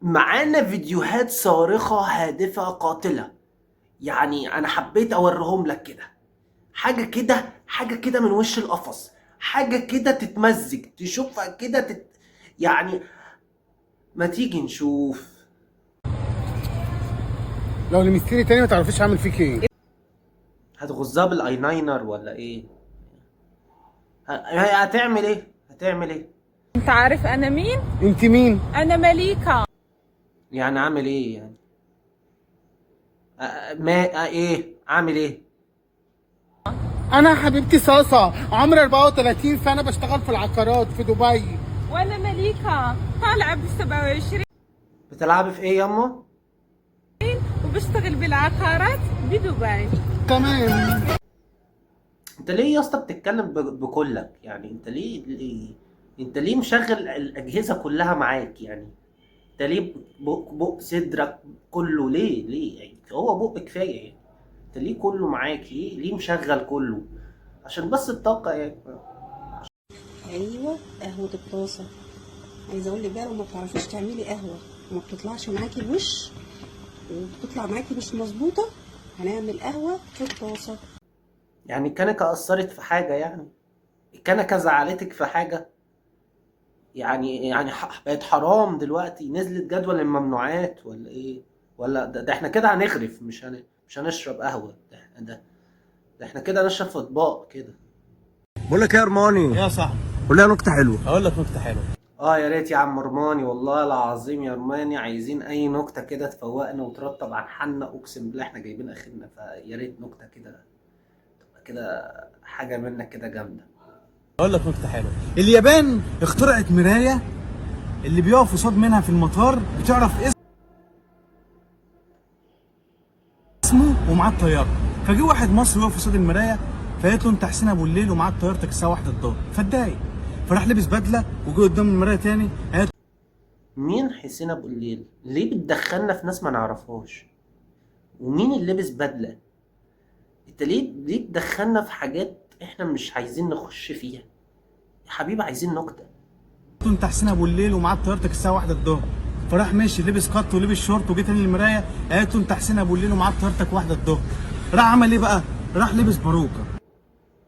معانا فيديوهات صارخة هادفة قاتلة. يعني انا حبيت اوريهم لك كده، حاجة كده من وش القفص، حاجة كده تتمزج تشوفها كده يعني ما تيجي نشوف. لو لمستني تاني ما تعرفيش هعمل فيك ايه. هتغزها بالايلاينر ولا ايه؟ هتعمل ايه؟ انت عارف انا مين؟ انت مين؟ انا مليكة. يعني اعمل ايه يعني؟ ما ايه اعمل ايه؟ انا حبيبتي صاصه، عمري 34 سنه بشتغل في العقارات في دبي. وانا مليكة طالعة ب27 بتلعبي في ايه ياما؟ وبشتغل بالعقارات بدبي. تمام. انت ليه يا اسطى بتتكلم بكلك؟ يعني انت ليه مشغل الاجهزه كلها معاك يعني؟ انت ليه بق صدرك كله ليه يعني؟ هو بق كفايه يعني. انت ليه كله معاك؟ ليه مشغل كله؟ عشان بس الطاقه يعني. ايوه، قهوه الطاسه. عايزه اقول لك بقى، لو ما بتعرفيش تعملي قهوه وما بتطلعش معاكي الوش وبتطلع معاكي مش مظبوطه، هنعمل قهوه في الطاسه. يعني الكنكه اثرت في حاجه يعني؟ الكنكه زعلتك في حاجه؟ يعني بقت حرام دلوقتي؟ نزلت جدول الممنوعات ولا ايه؟ ولا ده احنا كده هنغرف، مش هنشرب قهوه. ده احنا كده نشرب في اطباق كده. بقول لك ايه يا ارماني؟ يا صاحبي، قول لي نكته حلوه. اقول لك نكته حلوه. يا ريت يا عم رماني، والله العظيم يا رماني، عايزين اي نكته كده تفوقنا وترطب عن حالنا. اقسم بالله احنا جايبين اخرنا، فيا ريت نكته كده تبقى كده حاجه منك كده جامده. اقول لك نكته حلوه. اليابان اخترعت مرايه اللي بيقف قصاد منها في المطار بتعرف اسمه ومعاه الطياره. فجه واحد مصري وقف قصاد المرايه، فقالت له انت حسين ابو الليل ومعاك طيارتك الساعه 1 الظهر، فاتضايق فراح لبس بدله وجه قدام المرايه تاني. قالت مين حسين ابو الليل؟ ليه بتدخلنا في ناس ما نعرفهاش؟ ومين اللي لبس بدله؟ انت ليه تدخلنا في حاجات احنا مش عايزين نخش فيها؟ يا حبيبي عايزين نكته. له انت حسين ابو الليل ومعاك طيارتك الساعه 1 الظهر. فراح ماشي لبس قط ولبس شورت وجه تاني للمرايه، قالت له انت حسين ابو الليل ومعاك طيارتك 1 الظهر. راح عمل ايه بقى؟ راح لبس باروكه.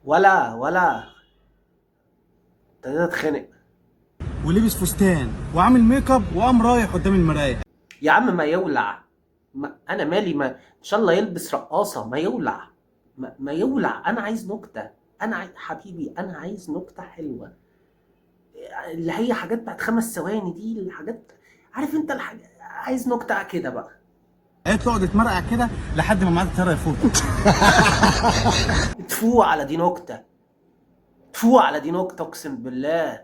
ولا ابتديت اتخنق. ولبس فستان وعامل ميك اب وقام رايح قدام المرايه. يا عم ما يولع. انا مالي، ما ان شاء الله يلبس رقاصه، ما يولع. ما يولع. انا عايز نكته. حبيبي انا عايز نكته حلوه، اللي هي حاجات بتاعت 5 ثواني دي، الحاجات عارف انت عايز نكته كده بقى. قالت له اقعد اتمرقع كده لحد ما معاك الطياره يفوت. تفوق على دي نكته، تفوق على دي نكته، اقسم بالله.